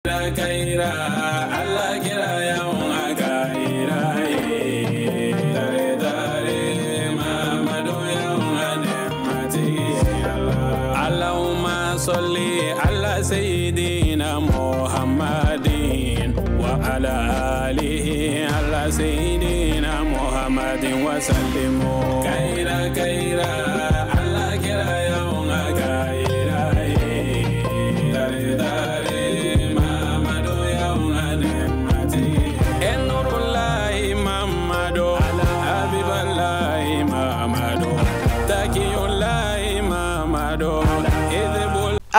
kaira Allah kira yawan kaira dare dare Muhammadu yawan mati Allahumma salli ala sayyidina Muhammadin wa ala alihi ala sayyidina Muhammadin wa sallimu kaira kaira Allah kira yawan kaira dare dare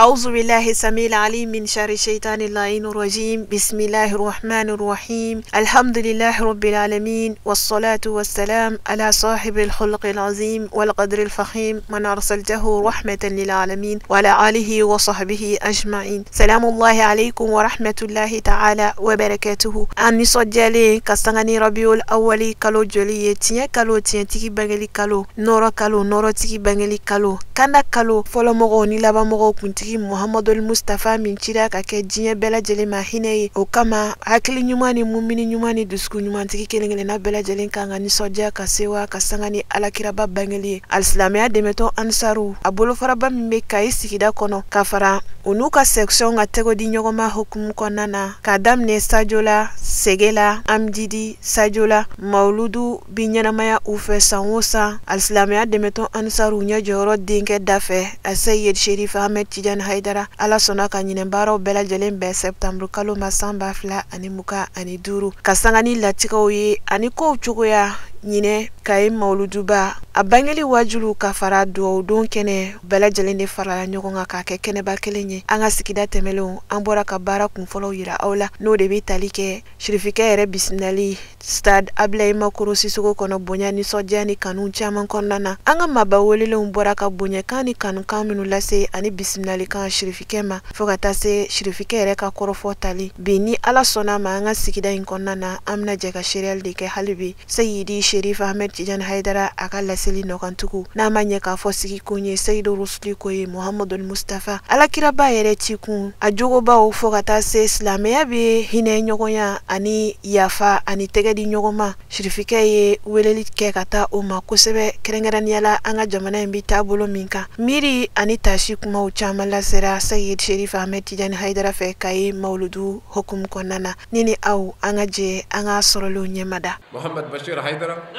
أعوذ بالله السميع العليم من شر الشيطان اللعين الرجيم بسم الله الرحمن الرحيم الحمد لله رب العالمين والصلاة والسلام على صاحب الخلق العظيم والقدر الفخيم من أرسلته رحمة للعالمين وعلى آله وصحبه أجمعين سلام الله عليكم ورحمة الله تعالى وبركاته أني صجالي كستغني ربيع الأولي كالو جولي تيه كالو تيه تيكي بانجلي كالو نورو تيكي بانجلي كالو كانا كالو فلو مغوني لابا مغو كنتي Muhammadul Mustafa min cira ka kɛ diɲɛ bɛɛ lajɛlen ma hinɛ ye o kama hakili ɲuman ni mumini ɲuman ni dusukun ɲuman tigi kelen-kelenna bɛɛ lajɛlen kan ka nisɔndiya ka sewa ka sanga ni alakiraba bangeli ye alisilamɛya dɛmɛtɔ ansaru a bolofaraba min bɛ Kayi sigida kɔnɔ ka fara u n'u ka section ka tɛgɛ di ɲɔgɔn ma hukumu kɔnɔna na ka daminɛ sajo la sege la amdidi sajo la mawuludu bi ɲɛnamaya u fɛ san o san alisilamɛya dɛmɛtɔ ansaru ɲɛ jɔyɔrɔ denkɛ dafɛ a Seyid Sherif Ahmed Tidiane Haidara ala sɔnna ka ɲinɛ baaraw bɛɛ lajɛlen bɛɛ septembre kalo ma san 2025 ka sanga ni latigɛw ye ani kow cogoya ɲinɛ Kayi mawuluduba a bangeli wajulu ka fara duwawu don kɛnɛ bɛɛ lajɛlen de farala ɲɔgɔn kan k'a kɛ kɛnɛba kelen ye an ka sigida tɛmɛlenw an bɔra ka baara kunfɔlɔw yira aw la n'o de bɛ tali kɛ shirifikɛ yɛrɛ bisimilali stade Ablaye Makoro Sisoko kɔnɔ bonya nisɔndiya ni kanu caman kɔnɔna na an ka maba welelenw bɔra ka bonyakan ni kanukan minnu lase ani bisimilalikan shirifikɛ ma fo ka taa se shirifikɛ yɛrɛ ka kɔrɔfɔ tali bi ni ala sɔnna ma an ka sigida in kɔnɔna na an bɛna jɛ ka seriyali de kɛ hali bi Seyidi Sherif Ahmed Tidiane Haidara a ka laseli nɔgɔntugu n'a ma ɲɛ k'a fɔ sigi kun ye Seyidu Rusuli ko ye Muhammadul Mustafa alakiraba yɛrɛ ci kun a jogobaw fo ka taa se silamɛya bɛ hinɛ ɲɔgɔnya ani yafa ani tɛgɛ di ɲɔgɔn ma shirifikɛ ye weleli kɛ ka taa o ma kosɛbɛ kɛrɛnkɛrɛnnenya la an ka jamana in bi taabolo min kan miiri ani tasi kumaw caman lasera Seyid Sherif Ahmed Tidiane Haidara fɛ Kayi mawuludu hukumu kɔnɔna na ne ni aw an ka jɛ an ka sɔrɔlenw ɲɛmada Muhammad Bashir Haidara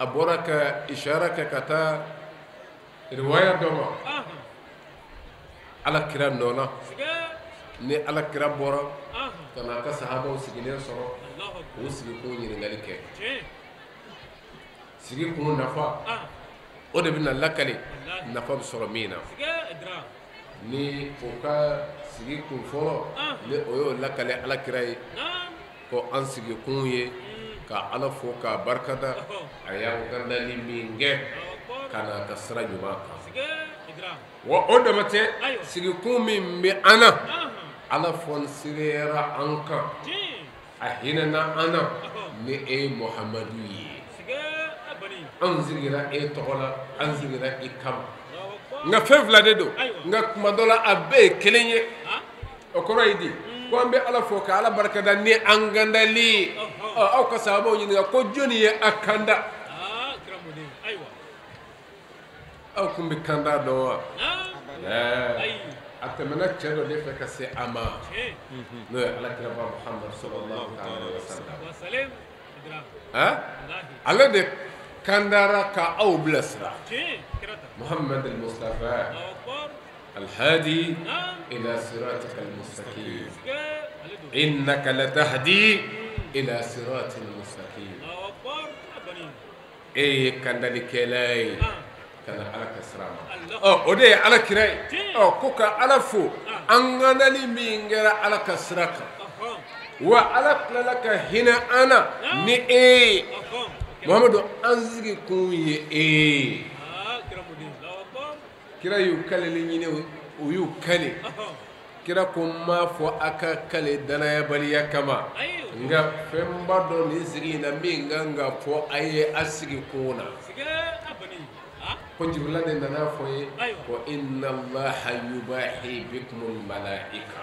أبورك إشارك كتا رواية دوما على كرام نونا ني على كرام بورا كنا كصحابة وسجنين صرا وسجكون ينعليك سجكون نفا أود بنا لكلي نفا بصرا مينا ني فوكا سجكون فورا لأيو لكلي على كراي كو أنسجكون يه ka ala fo ka barkada aya ganda ni minge kana kasra juma wa odamate sigi kumi mi ana ala fon sirera anka ahina na ana ni e muhammadu yi anzigira e tola anzigira ikam nga fevla dedo nga kumadola abe kelenye okoro idi ko ambe ala fo ka ala barkada ni anganda li aw ka sabo ni ko joni ye akanda aywa aw kumbi kanda do atamana chedo de fe ka se ama no ala kiraba Muhammad sallallahu alaihi wasallam ala de kandara ka aw blasra Muhammad al-Mustafa الهادي إلى صراطك المستقيم إنك لتهدي إلى صراط المستقيم إيه كان ذلك لاي كان على كسرام أودي على كراي كوكا على فو أنغنا لي مينغرا على كسرك وعلى لك هنا أنا ني إيه محمد أنزغي كوي إيه kira yu kale li ñine o yu kale kira ko ma fo aka kale dana ya baliya kama nga femba do ni sigi na mi nga fo aye asigi kona ko jibrila de nana fo ye wa inna allaha yubahi bikum al malaika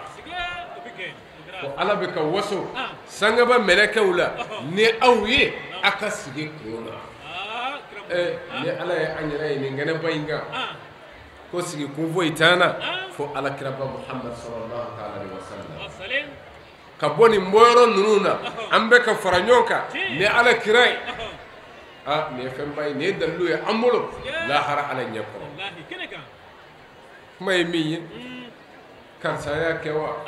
ko ala bɛ ka waso sangaba mɛlɛkɛw la ni aw ye a ka sigi kun na ni ala ye an yɛrɛ ye nin kɛnɛba in kan ko sigi kun foyi t'an na fo alakiraba Muhammad sallallahu alaihi wasallam ka bɔ nin bɔyɔrɔ ninnu na an bɛ ka fara ɲɔgɔn kan ni alakira ye nin ye fɛnba ye nin ye dalilu ye an bolo lahara ala ɲɛ kɔrɔ kuma ye min ye karisa y'a kɛ wa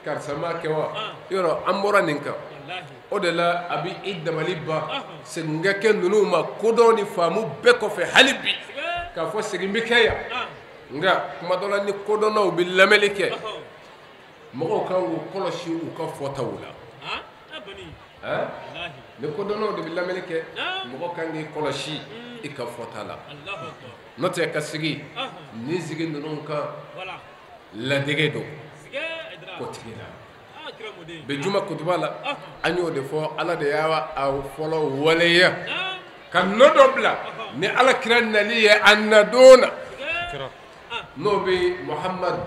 karisa m'a kɛ wa yɔrɔ an bɔra nin kan o de la a bɛ i dabali ban segin ka kɛ ninnu ma kodɔn ni faamu bɛɛ kɔfɛ hali bi k'a fɔ segin bɛ kɛ yan nka kuma dɔ la ni kodɔnnaw bɛ lamɛnni kɛ mɔgɔw kan k'u kɔlɔsi u ka fɔtaw la ni kodɔnnaw de bɛ lamɛnni kɛ mɔgɔ kan k'i kɔlɔsi i ka fɔta la n'o tɛ ka sigi ni sigi ninnu kan ladege don ko tigi la bɛ juma kutuba la an y'o de fɔ ala de y'a fɔlɔ waleya ka nɔ dɔ bila ni ala kira nali ye a nadon na n'o bɛ Muhammad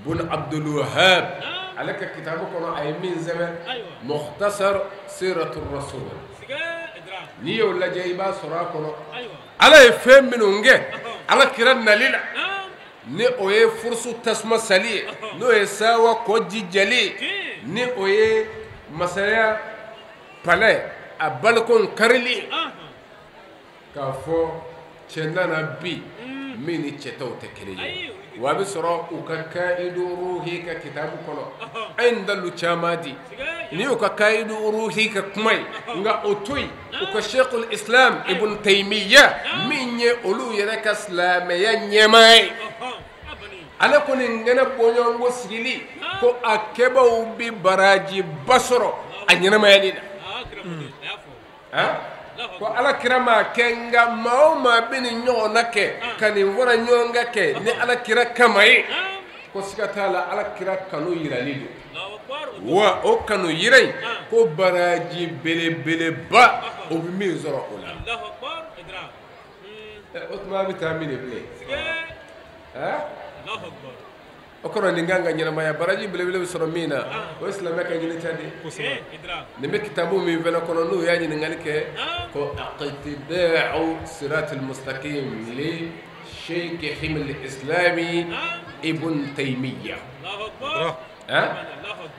bun Abdul Wahab ale ka kitabu kɔnɔ a ye min sɛbɛn Mukhtasar Siratul Rasul n'i y'o lajɛ i b'a sɔrɔ a kɔnɔ ala ye fɛn minnu kɛ ala kira nali la ni o ye furusu tasuma sali ye n'o ye sawa kɔ ji jɛli ye ni o ye masaya palɛ a balikon karili ye k'a fɔ cɛ nana bi min ni cɛ tɔw tɛ kelen ye wa a bɛ sɔrɔ u ka kaidu ruhi ka kitabu kɔnɔ an ye dalu caman di ni u ka kaidu ruhi ka kuma ye nka o to yen u ka Sheikhul Islam Ibn Taymiya min ye olu yɛrɛ ka silamɛya ɲɛmaa ye ale kɔni ngɛnɛ bɔɲɔgɔnko sigili ko a kɛbaaw bi baraji ba sɔrɔ a ɲɛnamayali la ko ala kira ma kɛ nka maa o maa bɛ nin ɲɔgɔn na kɛ ka nin fara ɲɔgɔn kan kɛ ni ala kira kama ye ko siga t'a la ala kira kanu yirali don wa o kanu yira in ko baraji belebeleba o bɛ min sɔrɔ o la o tuma a bɛ taa min de bilen o kɔrɔ nin kan ka ɲɛnamaya baraji belebele bɛ sɔrɔ min na o ye silamɛ ka ɲini ta de nin bɛ kitabu min fana kɔnɔ n'u y'a ɲininkali kɛ ko iqtida'u siratil mustaqim li shaykhihim al-islami Ibn Taymiya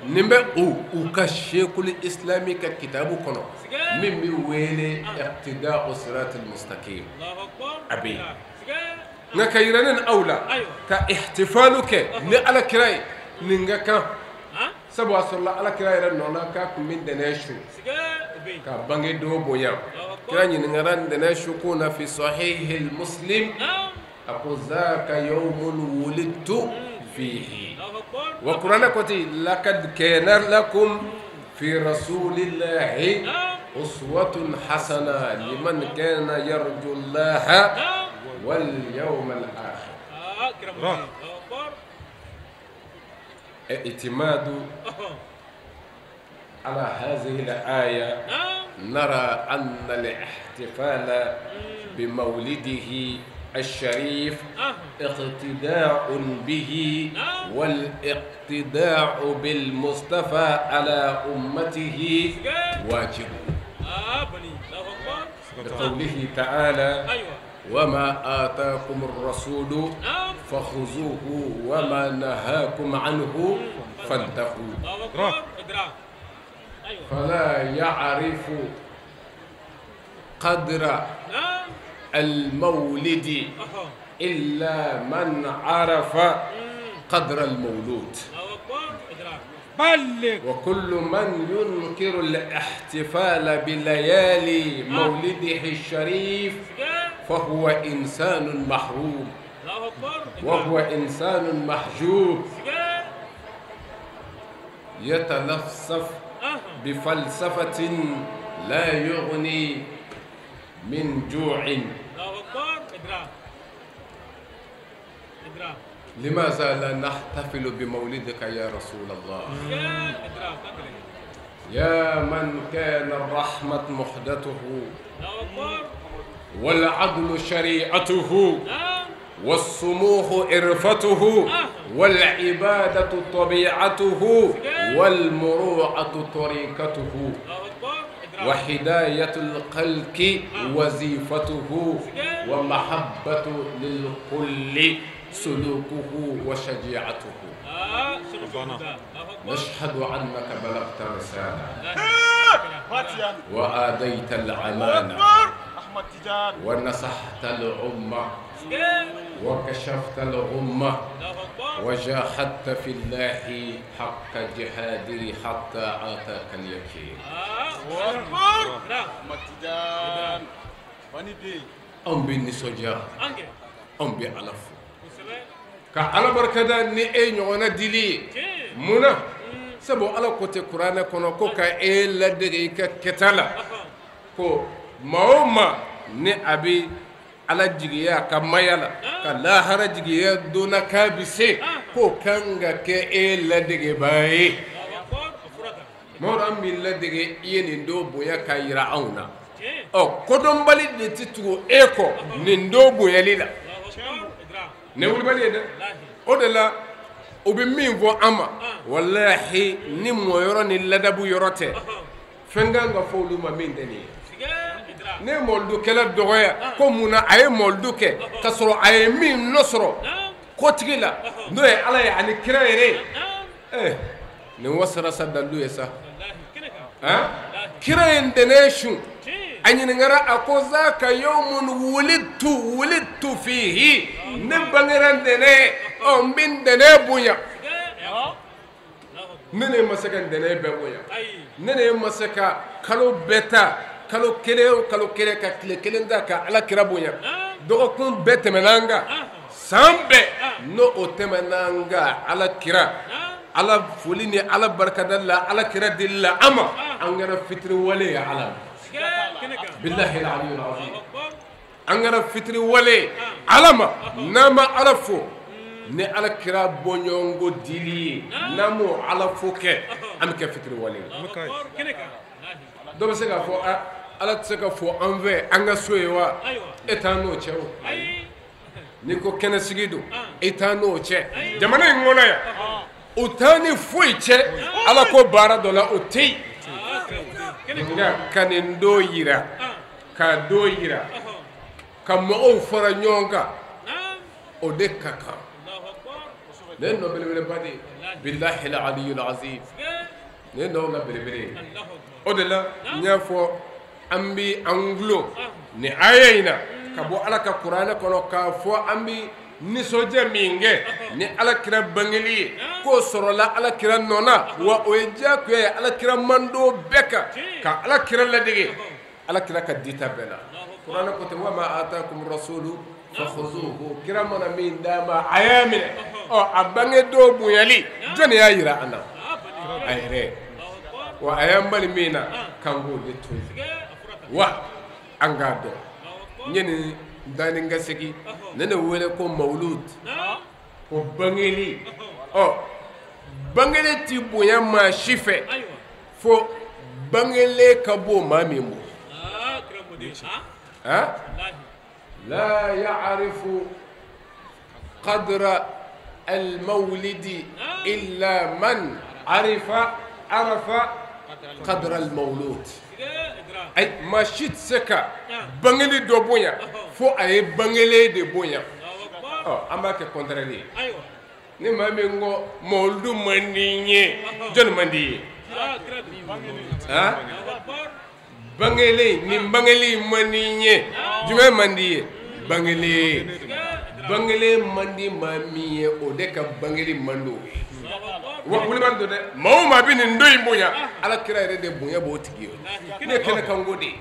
nin bɛ u ka Sheikhul Islami ka kitabu kɔnɔ min bɛ wele iqtida'u siratil mustaqim a bɛ yen nka ka yira ne aw la ka ihtifalu kɛ ni ala kira ye nin ka kan sabu a sɔrɔla ala kira yɛrɛ nɔ na k'a tun bɛ ntɛnɛn su ka bange don bonya kira ɲininkara ntɛnɛn su ko na fi sahihil Muslim a ko zaka yawmun wulidtu fihi wa kuranɛ kɔti lakad kana lakum fi rasulillahi uswatun hasana liman kana yarju allaha واليوم الآخر اعتماد على هذه الآية نرى أن الاحتفال بمولده الشريف اقتداء به والاقتداء بالمصطفى على أمته واجب بقوله تعالى وما آتاكم الرسول فخذوه وما نهاكم عنه فانتهوا فلا يعرف قدر المولد إلا من عرف قدر المولود وكل من ينكر الاحتفال بليالي مولده الشريف فهو إنسان محروم وهو إنسان محجوب يتلفظ بفلسفة لا يغني من جوع. لماذا لا نحتفل بمولدك يا رسول الله يا من كان الرحمة محدثه والعدل شريعته والسموح إرفته والعبادة طبيعته والمروءة طريقته وهداية الخلق وظيفته ومحبة للكل سلوكه وشجاعته نشهد أنك بلغت الرسالة وآديت الأمانة ونصحت الأمة وكشفت الغمة وجاهدت في الله حق جهاده حتى آتاك اليقين أم بالنسوجا أم بألف كألا بركدا ني نيونا ديلي منا سبو على كوتي قرآن كونو كوكا إلا دقيقة كتالا كو ماوما ني أبي ala jigiya ka mayala ka lahara jigiya dona ka bise ko kanga ke ladege baye moran mi ladege yeni ndo boya ka yira auna o kodon bali de titu eko ni ndo boya lila ne wul bali de o de la o be min vo ama wallahi ni moyoro ni ladabu yorote fenga nga folu ma min deni ne moldu kala dogoya ko muna ay moldu ke kasro ay min nosro ko tigila no e ala ya ani kirayre ne wasara sadallu yesa kirayen denation anyi ngara akoza ka yawmun wulidtu fihi ne bangaran dene o min dene bunya nene masaka dene be bunya nene masaka kalo beta kalo kele ka kile kelen da ka ala kira bonya dogo kun betemenanga sambe no otemenanga ala kira ala fulini ala barakadalla ala kira dilla ama angara fitri wale ya ala billahi al-ali al-azim angara fitri wale alama nama alafu ne ala kira bonyongo dili namo alafu ke am ke fitri wale do be se ga fo ala tse ka fo envers anga soyewa etano chewo ni ko kene sigido etano che jamana ngona ya utani fuiche ala ko bara dola oti nga kanendo yira ka do yira ka mo o fara nyonga o de kaka len no bele badi billahi al-ali al-azim len no bele o de la nyafo ambi anglo ni ayayna ka bo ala ka qur'ana kono ka fo ambi ni soje minge ni ala kira bangeli ko sorola ala kira nona wa oja ko ala kira mando beka ka ala kira ladege ala kira ka dita bela qur'ana ko te wa ma ataakum rasulu fakhuzuhu kira mana min dama ayamina o abange do buyali joni ya yira ana ayre wa ayambali mina kango de tozi wa angado nyeni dani ngaseki nene wele ko maulud ko bangeli o bangeli ti boya ma shife fo bangele kabo mamimo ha la ya'rifu qadra المولد إلا من عرف قدر المولود ay machit seka bangeli do bonya fo ay bangele de bonya oh amba ke contraire ni mame ngo moldu mandinye jon mandiye ha bangele ni bangeli mandinye jume mandiye bangele mandi mamiye o de ka bangeli mando wa wulman do de mawma bi ni ndoy bonya ala kira de bonya bo tigiyo ne kene kan gode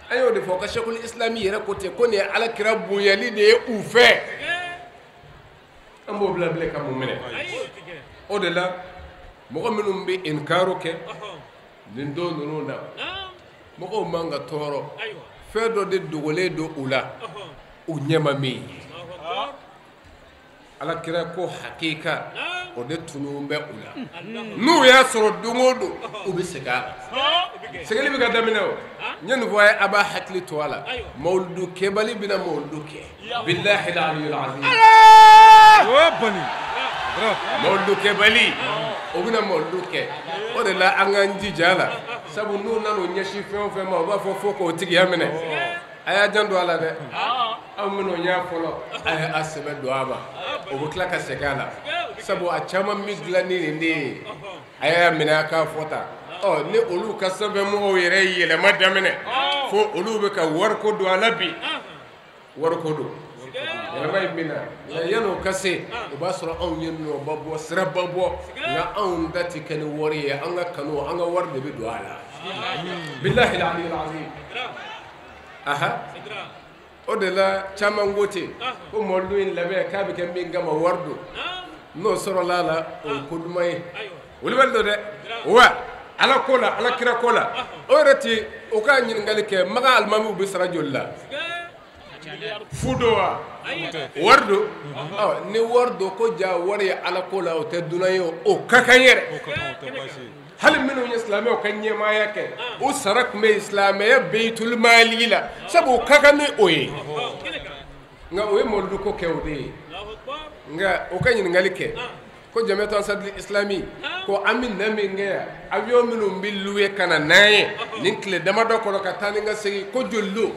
ayo de foka shekul islami yere ko te ko ne ala kira bonya li de ufe ambo bla bla kam mene o de la mo ko minum bi inkaro ke din do no na mo ko manga toro fedo de dogole do ula o nyama mi ala kira ko hakika o de tunumbe ula nu ya soro dungodo o be sega segeli bi ga damina o nyen voye aba hakli to wala mawludu kebali bina mawludu ke billahi al-ali al-azim wa bani mawludu kebali o bɛna mɔlidu kɛ o de la an k'an jija la sabu n'u nana o ɲɛsin fɛn o fɛn ma o b'a fɔ fo k'o tigiya minɛ a y'a jan don a la dɛ anw minnu y'a fɔlɔ a ye a sɛbɛn don a ma o bɛ tila ka segin a la sabu a caman bɛ dilan ni nin de ye a y'a minɛ a k'a fɔ tan ni olu ka sanfɛmɔgɔw yɛrɛ yɛlɛma daminɛ fo olu bɛ ka wariko don a la bi wariko don yɛlɛma in bɛna nka yan'o ka se o b'a sɔrɔ anw ye nɔba bɔ siraba bɔ nka anw da tɛ kɛ ni wari ye an ka kanu an ka wari de bɛ don a la bilahi aliyul azim aha o de la caman ko ten ko mɔlidu in labɛn k'a bɛ kɛ min kama wari don n'o sɔrɔla a la o ye ko duman ye olu bɛ don dɛ wa ala ko la ala kira ko la o yɛrɛ ti o ka ɲininkali kɛ maga alimamiw bɛ sara joli la fu do wa wari do ni wari do ko ja wari ye ala ko la o tɛ dunan ye o ka kan yɛrɛ hali minnu ye silamɛw ka ɲɛmaaya kɛ o sara tun bɛ silamɛya beyitul mali la sabu o ka kan ni o ye nka o ye mɔlidu ko kɛ o de ye nka o ka ɲininkali kɛ ko jamiyatu ansarul islami ko an bɛ na min kɛ yan avion minnu bɛ louer ka na n'an ye nin tile damadɔ kɔnɔ ka taa ni ka segin ko joli don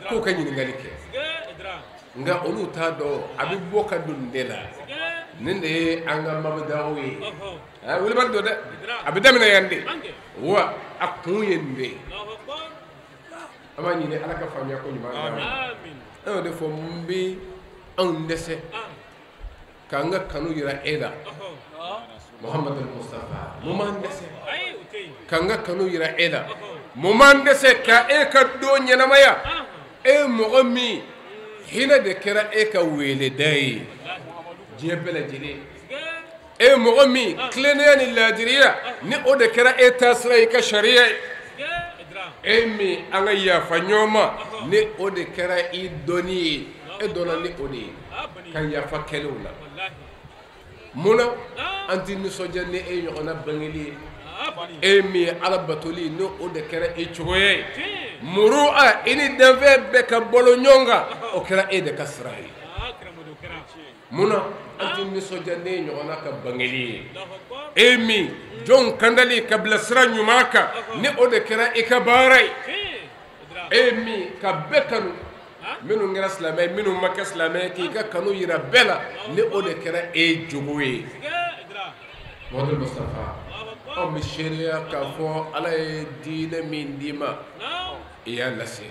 k'o ka ɲininkali kɛ nka olu t'a dɔn a bɛ bɔ ka don nin de la nin de ye an ka mabadaw ye wulibali don dɛ a bɛ daminɛ yan de wa a kun ye nin de ye an b'a ɲini ala ka faamuya ko ɲuman d'an ma an y'o de fɔ n bɛ anw dɛsɛ k'an ka kanu yira e la Muhammadu Mustafa mun b'an dɛsɛ k'an ka kanu yira e la mun b'an dɛsɛ ka e ka don ɲɛnamaya e mɔgɔ min hinɛ de kɛra e ka weleda ye diɲɛ bɛɛ lajɛlen e mɔgɔ min tilennenya ni laadiriya ni o de kɛra e taasira i ka sariya ye e min an ka yafa ɲɔgɔn ma ni o de kɛra i dɔnni ye e dɔnna ni o de ye ka yafa kɛlenw la munna an tɛ nisɔndiya ni e ɲɔgɔnna bangeli ye e min ye ala batoli ni o de kɛra e cogoya ye muru a i ni danfɛn bɛɛ ka bolo ɲɔgɔn kan o kɛra e de ka sira ye munna an tɛ nisɔndiya ni e ɲɔgɔnna ka bangeli ye e min jɔnw kandali ka bila sira ɲuman kan ni o de kɛra e ka baara ye e min ka bɛɛ kanu minnu kɛra silamɛ minnu ma kɛ silamɛ k'i ka kanu yira bɛɛ la ni o de kɛra e jogo ye Muhammadu Mustafa anw bɛ seereya k'a fɔ ala ye diinɛ min d'i ma i y'a lase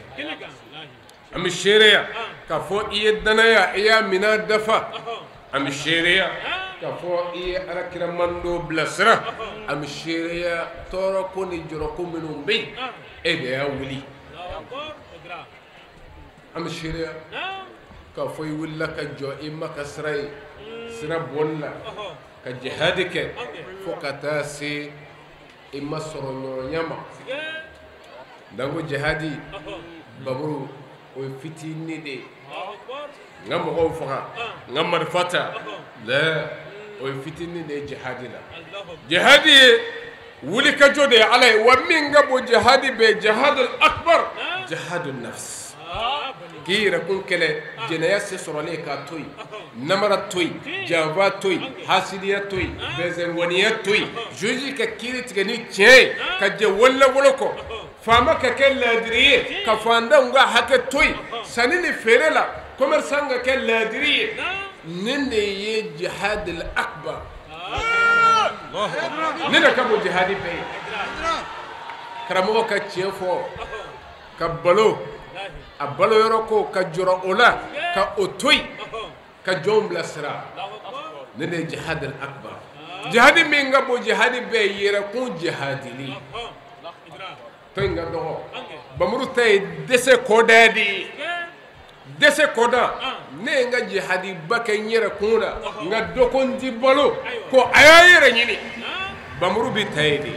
an bɛ seereya k'a fɔ i ye danaya i y'a minɛ dafa an bɛ seereya k'a fɔ i ye alakira mando bilasira an bɛ seereya tɔɔrɔ ko ni jɔrɔ ko minnu bɛ yen e de y'a wuli an bɛ seereya k'a fɔ i wulila ka jɔ i ma ka sira ye sira bɔli la ka jihadi kɛ fo ka taa se i ma sɔrɔ ɲɔgɔnya ma dan ko jihadi baburu o ye fitinin de ye n ka mɔgɔw faga n ka marifa ta o ye fitinin de ye jihadi la jihadi ye wulikajɔ de ye ala ye wa min ka bon jihadi bɛ jihadul akbar jihadul nafs k'i yɛrɛ kun kɛlɛ jɛnɛya se sɔrɔlen k'a to yen namara to yen janfa to yen hasidiya to yen bɛnsɛnwaniya to yen juge ka kiiri tigɛ ni tiɲɛ ye ka jɛ walawolo kɔ faama ka kɛ laadiri ye ka fandanw ka hakɛ to yen sanni ni feere la commerçant ka kɛ laadiri ye nin de ye jihadul akbar ne de ka bon jihadi bɛɛ ye karamɔgɔ ka tiɲɛ fɔ ka balo a balo yɔrɔ ko ka jɔrɔ o la ka o to yen ka jɔnw bilasira ne de ye jihadul akbar jihadi min ka bon jihadi bɛɛ ye yɛrɛkun jihadili to in ka dɔgɔ bamuru ta ye dɛsɛ kɔda de ye dɛsɛ kɔda ne ye n ka jihadi ba kɛ n yɛrɛkun la nka dɔ ko n ti balo ko a y'a yɛrɛ ɲini bamuru bi ta ye de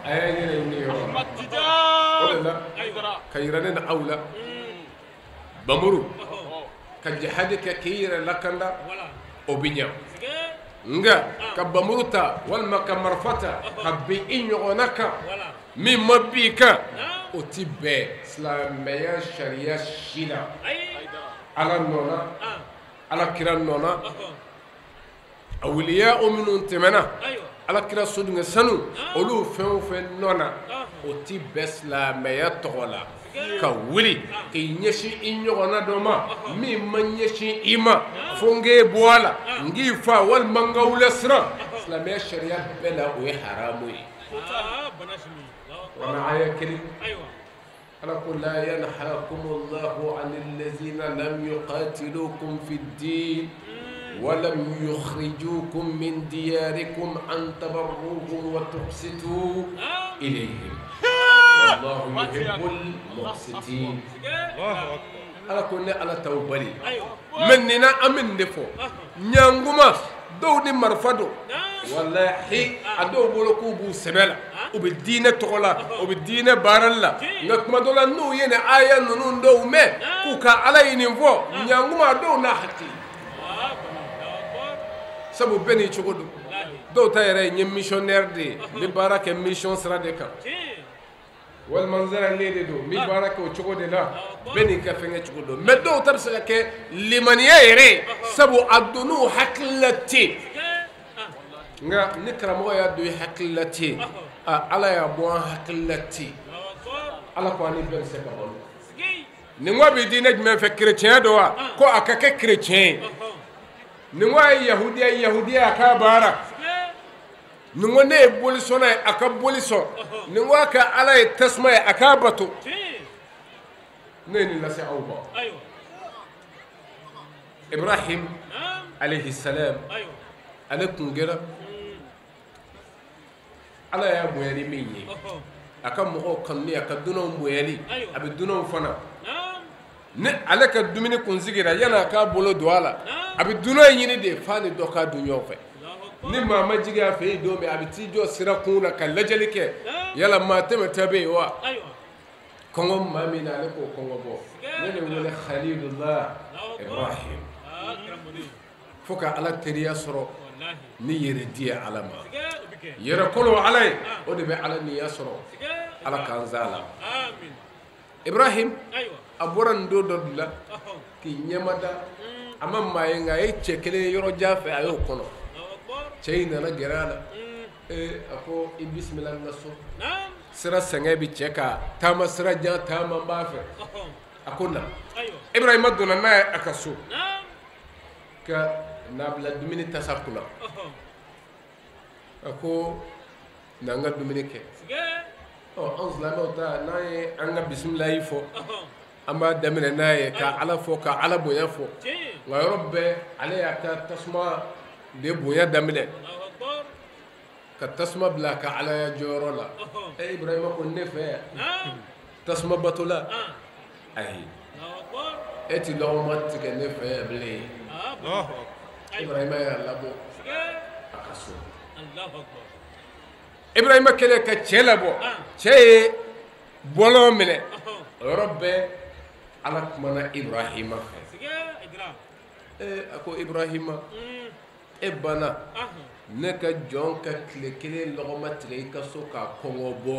a y'a yɛrɛ ɲini yɔrɔ la o de la ka yira ne na aw la bamuru ka jihadi kɛ k'i yɛrɛ lakanda o bɛ ɲa nka ka bamuru ta walima ka marifa ta ka bin i ɲɔgɔnna kan min ma b'i kan o ti bɛn silamɛya sariya si la ala nɔ na ala kira nɔ na awliya minnu tɛmɛna alakira so dun sanu olu fɛn o fɛn nɔna o ti bɛɛ silamɛya tɔgɔ la ka wuli k'i ɲɛsin i ɲɔgɔnna dɔ ma min ma ɲɛsin i ma fo n k'e bɔ a la n k'i fa walima n ka wuli siran silamɛya sariya bɛɛ la o ye haramu ye wala aya kelen ala ko la yanhakum allahu an allazina lam yuqatilukum fi ddin ولم يخرجوكم من دياركم أن تبروهم وتقسطوا إليهم والله يحب المقسطين ala ko ne ala taw bari menina amin defo nyanguma dow ni marfado wallahi ado bolo ko bu sebela o be dine tokola o be dine baralla nga kuma dola no yene aya nunu dow me ku ka ala yini fo nyanguma dow na hakki sabu beni cogodo dow ta yere nye missionnaire de bi baraka mission sra de ka wal manzara lede do mi baraka o cogode la beni ka fenge cogodo me dow tar se ke limaniya yere sabu adunu haklati nga ni karamo ya do haklati ala ya bo haklati ala ko ani ben se ka bon ni ngo bi dine me fe chrétien do wa ko akake chrétien ni ngo yahudiya ka bara ni ngo ne boliso na aka boliso ni ngo ka ala tasma aka bato ne ni la sa awba ibrahim alayhi salam alakun gera ala ya boyani minye aka mo kan ni aka duno boyani abi duno fana ne alaka dumini kun sigira yana ka bolo duala abi duno yini de fani do ka dunyo fe ni mama jiga fe do me abi tijo sira kuna ka lajalike yala ma teme tabe wa kongo mami na le ko kongo bo ne le wala khalilullah ibrahim foka ala teriya soro ni yere dia alama yere kolo alay o de be ala ni yasoro ala kanzala amin ibrahim aboran do dodla ki nyamada ama mayenga e chekele yoro jafe ayo kono cheyna na gerala ako bismillah naso sira senge bi cheka tama sira ja tama bafe akona ibrahim aduna na akaso ka nabla dumini tasakula ako nanga dumini ke anzla mawta naye anga bismillah fo amba damina naye ka ala fo ka ala boya fo wa rabbe alayya ka tasma de boya damine ka tasma bla ka ala jorola e ibrahim ko nefe tasma batula ay eti lawmat ke nefe bli ibrahim ya labo akaso allahu akbar ibrahim kele ka chelabo che bolo mine rabbe ala kumana ibrahima ako ibrahima bana ne ka jon ka kile logoma tigɛ ka so ka kɔngɔ bɔ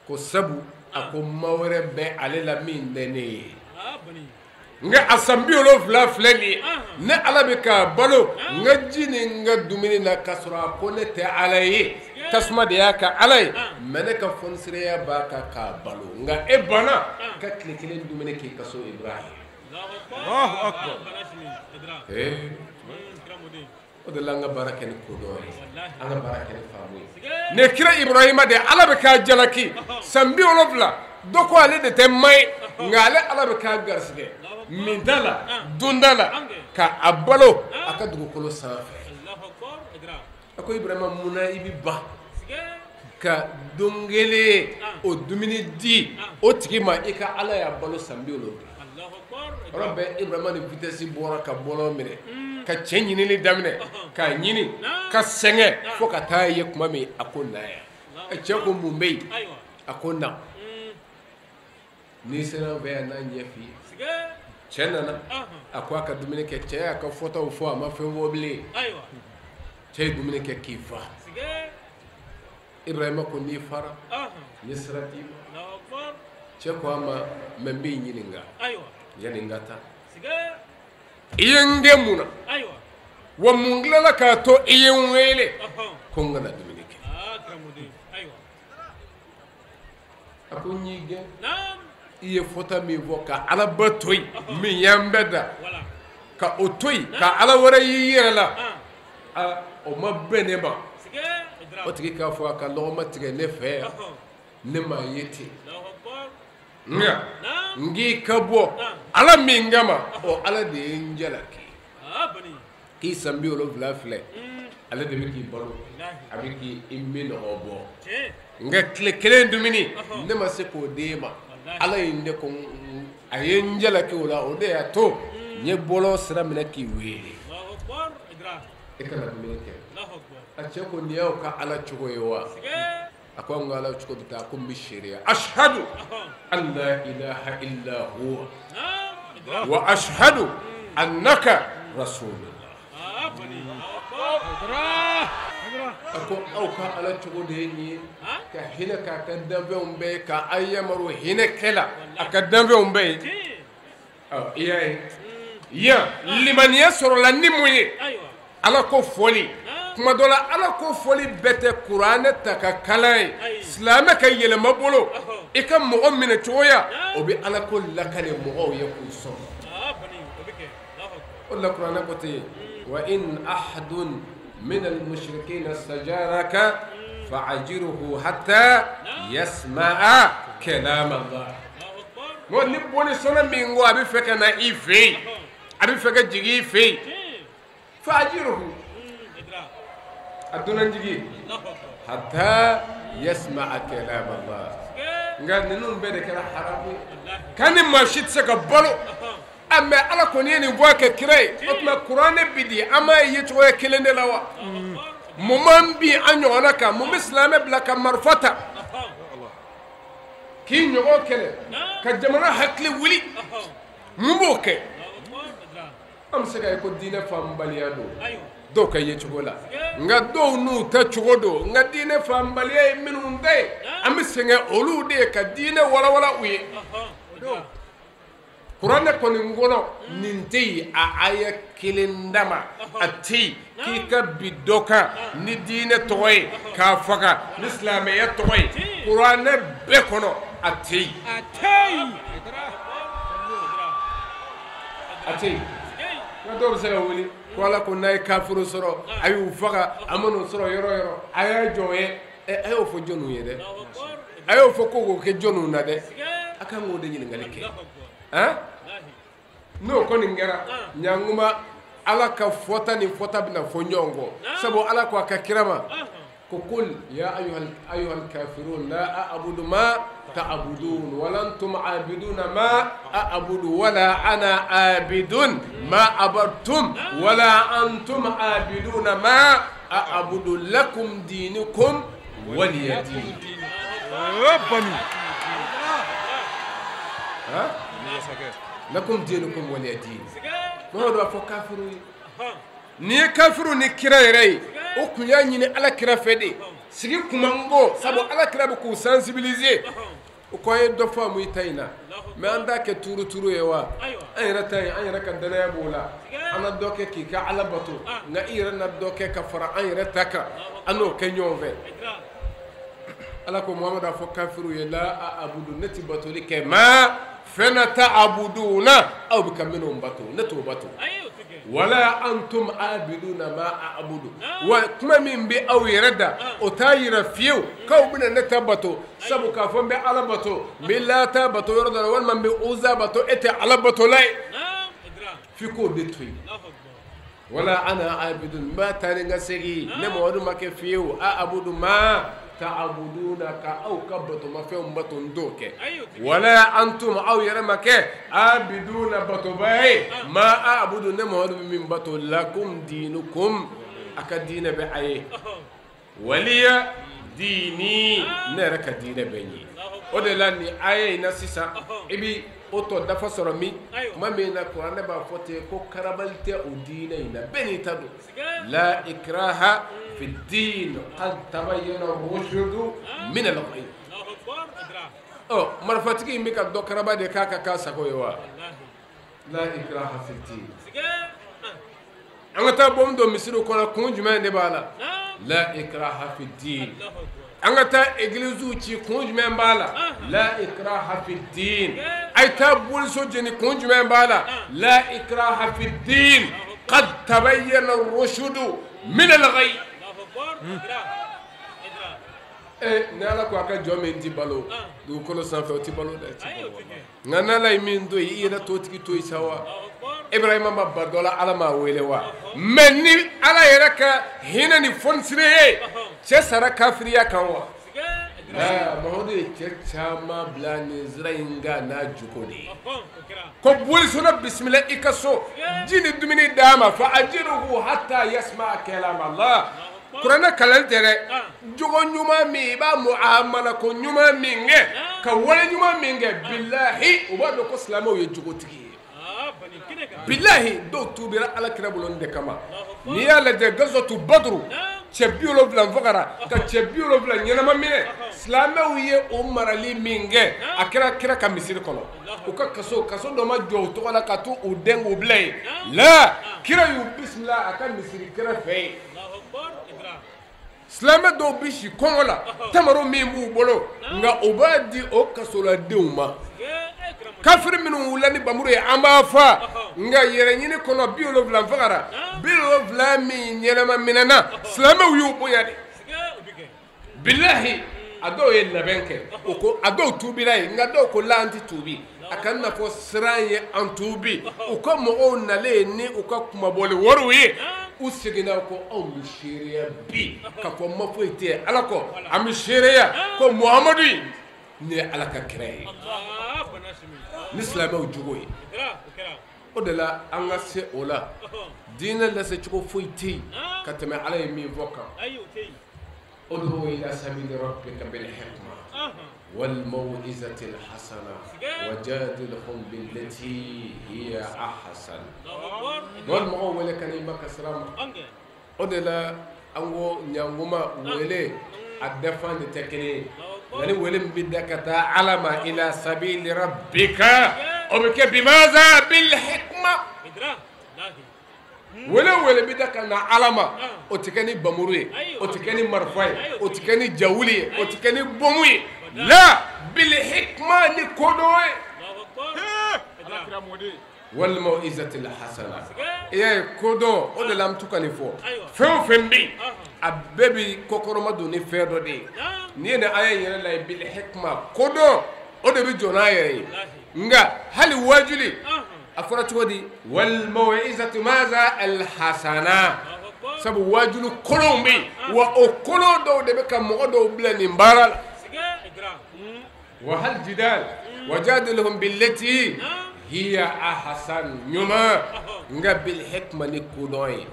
ko sabu ako mawere bɛ ale la min tɛ ne ye nga a san 70 filɛ nin ye ne ala bɛ ka balo nga ji ni nga dumuni na ka sɔrɔ a ko ne tɛ ala ye tasuma de y'a ka ala ye mɛ ne ka fɔnisiraya b'a ka k'a balo nga bana ka tile kelen dumuni k'i ka so ibrahim Allahu akbar o de la an ka baara kɛ ni kodɔn ye an ka baara kɛ ni faamu ye ne kira ibrahima de ala bɛ k'a jalaki san 70 dɔ ko ale de tɛ maye nka ale ala bɛ k'a garisigɛ minta la dunda la ka a balo a ka dugukolo sanfɛ a ko ibrahima munna i bɛ ban ka don kelen o dumuni di o tigi ma i ka ala y'a balo san 70 yɔrɔ bɛɛ ibrahima ni vitesse bɔra ka bɔlɔ minɛ ka cɛ ɲinini daminɛ k'a ɲini ka sɛgɛn fo ka taa ye kuma min a ko na yan cɛ ko mun bɛ yen a ko na n'i sera an fɛ yan n'a ɲɛ f'i ye cɛ nana a ko a ka dumuni kɛ cɛ y'a ka fɔtaw fɔ a ma fɛn fɔ bilen cɛ ye dumuni kɛ k'i fa ibrahima ko n'i fara n ye sira d'i ma cɛ ko a ma mɛ n b'i ɲininka yani n ka taa i ye n den mun na wa mun tilala k'a to i ye n wele ko n kana dumuni kɛ a ko n y'i gɛn i ye fɔta min fɔ ka Alaba to yen min y'an bɛɛ da ka o to yen ka Ala wɛrɛ y'i yɛrɛ la o ma bɛn ne ma o tigi k'a fɔ a ka lɔgɔma tigɛ ne fɛ yan ne m'a ye ten nka n k'i ka bɔ Ala min kama o Ala de ye n jalaki k'i san 70 filɛ ale de bɛ k'i balo a bɛ k'i minɔgɔ bɔ nka tile kelen dumuni ne ma se k'o d'e ma Ala ye ne ko a ye n jalaki o la o de y'a to n ye bɔlɔ sira minɛ k'i wele e kana dumuni kɛ a cɛ ko nin y'aw ka Ala cogo ye wa a ko an ka Ala cogo bɛ taa ko n bɛ seereya ashhadu an la ilaha illa huwa wa ashhadu annaka rasulullah a ko aw ka Ala cogo de ye nin ye ka hinɛ k'a ka danfɛnw bɛɛ ye ka a yamaru hinɛ kɛla a ka danfɛnw bɛɛ ye i y'a ye yan limaniya sɔrɔla ni mun ye Ala ko fɔli kuma dɔ la Ala ko fɔli bɛɛ tɛ kuranɛ ta ka kalan ye silamɛ ka yɛlɛma bolo i ka mɔgɔ minɛ cogoya o bɛ Ala ko lakale mɔgɔw ye k'u sɔn o la kuranɛ ko ten wa in ahadun min al-mushrikina istajaraka fa'ajirhu hatta yasma'a kalam Allah mo ni boni sona min go a bɛ fɛ ka na i fɛ yen a bɛ fɛ ka jigin i fɛ yen fa'ajirhu a donna jigi hatta yasma'a kalam Allah nka ninnu bɛɛ de kɛra haramu kan ni maa si tɛ se ka balo mais Ala kɔni ye nin bɔ a kɛ kira ye o tuma kuranɛ bi di an m'a ye cogoya kelen de la wa mun b'an bin an ɲɔgɔnna kan mun bɛ silamɛ bila ka marifa ta k'i ɲɔgɔn kɛlɛ ka jamana hakili wuli mun b'o kɛ an bɛ se ka ye ko diinɛ faamubaliya don dɔw ka ye cogo la nka dɔw n'u ta cogo don nka diinɛ faamubaliya ye minnu ta ye an bɛ sɛgɛn olu de ye ka diinɛ walawala u ye kuranɛ kɔni kɔnɔ nin tɛ yen a aya kelen dama a tɛ yen k'i ka bi dɔ kan ni diinɛ tɔgɔ ye k'a faga ni silamɛya tɔgɔ ye kuranɛ bɛɛ kɔnɔ a tɛ yen a tɛ yen nka dɔw bɛ se ka wuli ko Ala ko n'a ye kafiru sɔrɔ a y'u faga a man'u sɔrɔ yɔrɔ o yɔrɔ a y'a jɔ ye a y'o fɔ jɔnniw ye dɛ a y'o fɔ ko k'o kɛ jɔnniw na dɛ a kan k'o de ɲininkali kɛ n'o kɔni kɛra ɲankuma Ala ka fɔta ni fɔta bɛna fɔ ɲɔgɔn kɔ sabu Ala ko a ka kira ma ko kul ya ayyuhal kafirun la a'budu ma ta'budun wa la antum a'biduna ma a'budu wa la ana a'bidun ma abattum wa la antum a'biduna ma a'budu lakum dinukum waliya din lakum dinukum waliya din no do fo kafiru ni kafiru ni kira yɛrɛ ye o kun y'a ɲini Ala kira fɛ de sigi kuma n bɔ sabu Ala kira bɛ k'u sensibiliser o ko an ye dɔ fɔ a mu i ta in na mais an t'a kɛ tuuru ye wa an yɛrɛ ta in an yɛrɛ ka danaya b'o la an na dɔ kɛ k'i ka Ala bato nka i yɛrɛ na dɔ kɛ ka fara an yɛrɛ ta kan an n'o kɛ ɲɔgɔn fɛ Ala ko Muhamadu a fɔ kafiru ye la a'budu ne ti batoli kɛ ma fɛn ta abuduna aw bɛ ka minnu bato ne t'o bato wala antum abiduna ma a'budu wa kuma min bɛ aw yɛrɛ da o t'a yira fiyewu k'aw bɛna ne ta bato sabu k'a fɔ n bɛ Ala bato n bɛ Lata bato yɔrɔ dɔ la walima n bɛ Uza bato e tɛ Ala batola ye f'i k'o de to yen wala ana abidun n b'a taa ni n ka segin ne Mamadu ma kɛ fiyewu a'budu ma ta'buduna ka aw ka batomafɛnw bato n t'o kɛ wala antum aw yɛrɛ ma kɛ abiduna batoba ye ma a'budu ne Mamadu bɛ min bato lakum dinukum a ka diinɛ bɛ a ye waliya diini ne yɛrɛ ka diinɛ bɛ n ye o de la nin aya in na sisan i bi o tɔ dafa sɔrɔ min tuma min na kuranɛ b'a fɔ ten ko karabali tɛ o diinɛ in na bɛɛ n'i ta don la ikraha fi diin qad tabayyana rushdu min al-ghayy marifatigi in bɛ ka dɔ karaba de k'a ka k'a sago ye wa la ikraha fi diin an ka taa bom don misiri kɔnɔ kun jumɛn de b'a la la ikraha fi din an ka taa église ci kun jumɛn b'a la la ikraha fi din ay taa boliso jeni kun jumɛn b'a la la ikraha fi din qad tabayyana ar-rushdu min al-ghayy ni ala ko a ka jɔn min ti balo dugukolo sanfɛ o ti balo dɛ nka n'ala ye min to yen i yɛrɛ t'o tigi to yen sa wa Ibrahima ma ba dɔ la ala m'a wele wa mɛ ni ala yɛrɛ ka hinɛ ni fɔnisire ye cɛ sara kafiriya kan wa Mamadu ye cɛ caman bila nin sira in kan n'a jogo de ye ko bolisola bisimila i ka so ji ni dumuni d'a ma fa ajiruhu hatta yasma kalam Allah kuranɛ kalali tɛ dɛ jogo ɲuman min i b'a muamala ko ɲuman min kɛ ka wale ɲuman min kɛ bilahi u b'a dɔn ko silamɛw ye jogotigi ye bilahi dɔw tuubira alakira bolo nin de kama n'i y'a lajɛ gazwatu badru cɛ 70 fagara ka cɛ 70 ɲɛnama minɛ silamɛw ye o marali min kɛ a kɛra kira ka misiri kɔnɔ u ka kaso dɔ ma jɔ u tɔgɔ la ka to u den k'u bila yen la kira y'u bisimila a ka misiri kɛrɛfɛ yen silamɛ dɔw bi si kɔngɔ la tamaro min b'u bolo nka o b'a di o kasoladenw ma kafiri minnu wulila ni bamuru ye an b'a fa nka yɛrɛ ɲini kɔnɔ 70 fagara 70 min ɲɛnama minɛna silamɛw y'u bonya de bilahi a dɔw ye labɛn kɛ o ko a dɔw tuubira ye nka dɔw ko la an ti tuubi a ka na fɔ siran ye an tuubi u ka mɔgɔw nalen ni u ka kumabɔli wariw ye u seginna ko anw bɛ seereya bi ka fɔ ma foyi tɛ ala kɔ an bɛ seereya ko muhamadu ni ye ala ka kira ye ni silamɛw jogo ye o de la an ka se o la diinɛ lase cogo foyi tɛ yen ka tɛmɛ ala ye min fɔ kan ud'u ila sabili rabbika bil hikma والموعظة الحسنة وجادلهم بالتي هي أحسن والمعول كلمة كسرام أدلا أنو نعوما ولي الدفن تكني يعني ولم بدك تعلم إلى سبيل ربك أبك بماذا بالحكمة ولا بدك أن علما أتكني بمروي أتكني مرفوع أتكني جولي أتكني بومي لا بالحكمة لكودوي والموعظة الحسنة يا كودو أود لام تكني فو فين بي أبيبي كوكورما دوني فيرو دي نينا أيه يلا بالحكمة كودو أود بيجونا يي نعا هل واجلي أفرت ودي والموعظة ماذا الحسنة سبب واجلو كولومبي وأكولو دو دبك مغدو بلن مبارل وهل جدال وجادلهم بالتي هي أحسن نما نعا بالحكمة نكودوي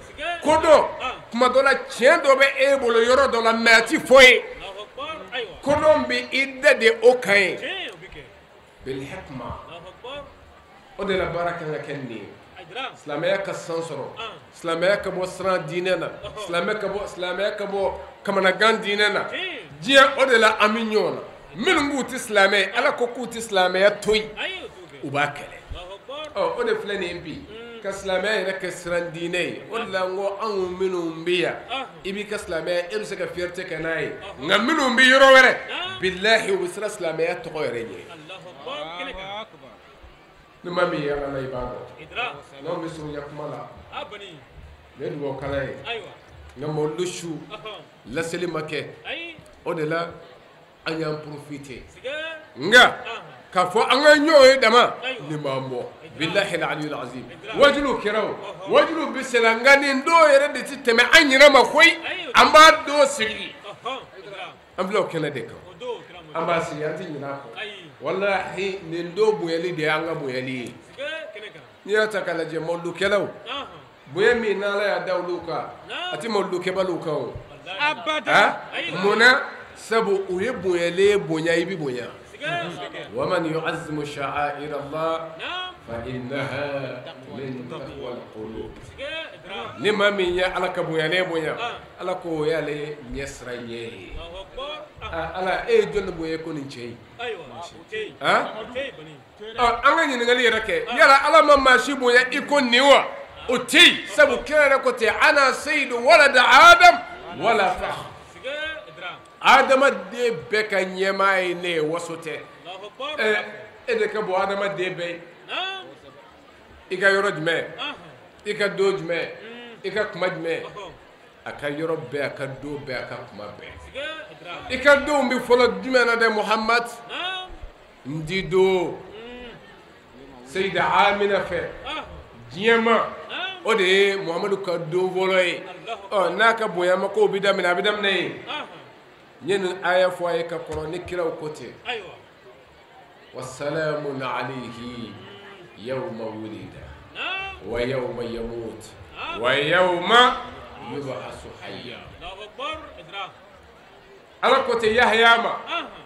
كودو كما دولا تشين دو بي إبولو يورو دولا ماتي فوي كودو بي إدى دي أوكاين بالحكمة ودي لا بركة لكني سلامية كسانسرو سلامية كبو سران ديننا سلامية كبو كمانغان ديننا جيا ودي لا أمينيونا من نقول سلامية على كوكو سلامية توي وباكله ودي فلاني إمبي كسلامية كسران ديني ولا نقول أنو منو بيا إبي كسلامية إرسك فيرتك ناي نمنو بيروره بالله وبسر سلامية تغيرني نما مي يا الله يبارك نو مسو يكملا ابني ندو كلاي ايوه نمو لشو لا سلمك اودلا انيام بروفيتي nga ka fo anga nyoy dama ni mambo billahi al-ali al-azim wajlu kiraw wajlu biselangani ndo yere de titeme anyira makoy amba do sigi amblo kena de ko amba siyanti nyina ko wallahi nindo buyali de anga buyali niya takala je mollu kelaw buyami nala ya dawluka ati mollu kebaluka abada muna sabu uye buyale bonya ibi bonya ومن يعظم شعائر الله فإنها من تقوى القلوب لما من على كبويا بويا على كويا لي يسرني على اي جن بويا كون شيء انا نغالي رك يلا على ما ماشي بويا يكون نيوا o tey sabu kira ko te ana sayyidu walad adam wala fakh adama de be ka nyemay ne wasote de ka bo adama de be ika yoro jme ika do jme ika kuma jme aka yoro be aka do be aka kuma be ika do mbi folo jme na de muhammad ndi do sayyida amina fe jema o de muhammadu ka do voloy o naka boyama ko bidam ne ñen aya fo ay ka kono ni kiraw kote aywa wassalamun alayhi yawma wulida wa yawma yamut wa yawma yub'asu hayya Allahu akbar idra ala kote yahya ma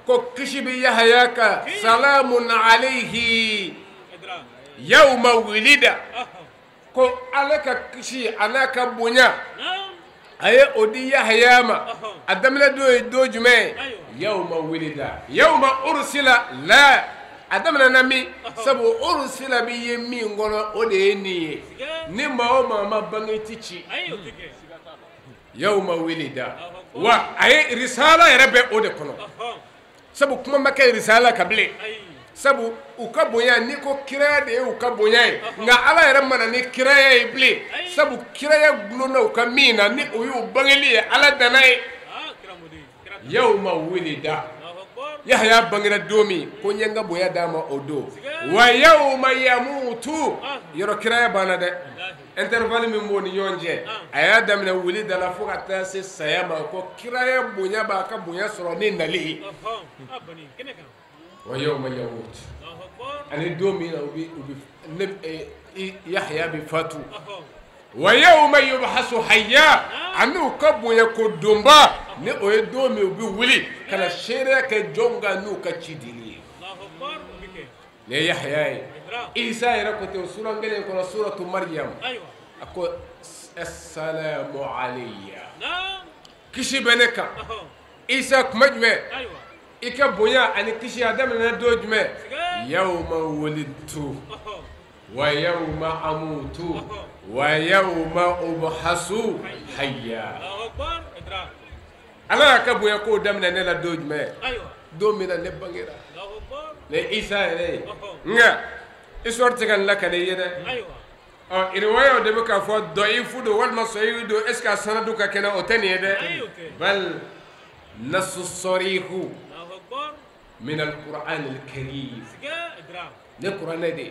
ko kishibi yahya ka salamun alayhi idra yawma wulida ko alaka kishi anaka bunya aye odi yahya ma adamla do jume yawma wulida yawma ursila la adamna nami sabu ursila bi yemi ngono ode ni ma bangiti ci yawma wulida wa aye risala yarebe ode kono sabu kuma makay risala kable sabu ukabonya ni ko kira de ukabonya nga ala yara mana ni kira ya ibli sabu kira ya glona ukamina ni uyu bangeli ala danai yawma wulida yahya bangira domi ko nyanga boya dama odo wa yawma yamutu yoro kira ya bana de intervalle mi moni yonje aya damna wulida la fuka tase sayama ko kira ya bonya ba ka bonya soro ni ndali wa yawma yamut ani domi na ubi yahya bi fatu wa yawma yubhasu hayya anu kabu ya ko domba ne o domi ubi wuli kana shere ka jonga nu ka chidili ne yahya isa ira ko te sura ngale ko suratu maryam ako assalamu alayya kishi beneka isa kumajme ika bonya ani kishi adam na dojme yawma wulidtu wa yawma amutu wa yawma ubhasu hayya ala ka bonya ko dam na la dojme domina ne bangira ne isa ne nga isorte kan la kale yeda riwaya de ka fo daifu do wal masayidu eska sanadu ka kana otani de bal nasu sarihu من القرآن الكريم القرآن دي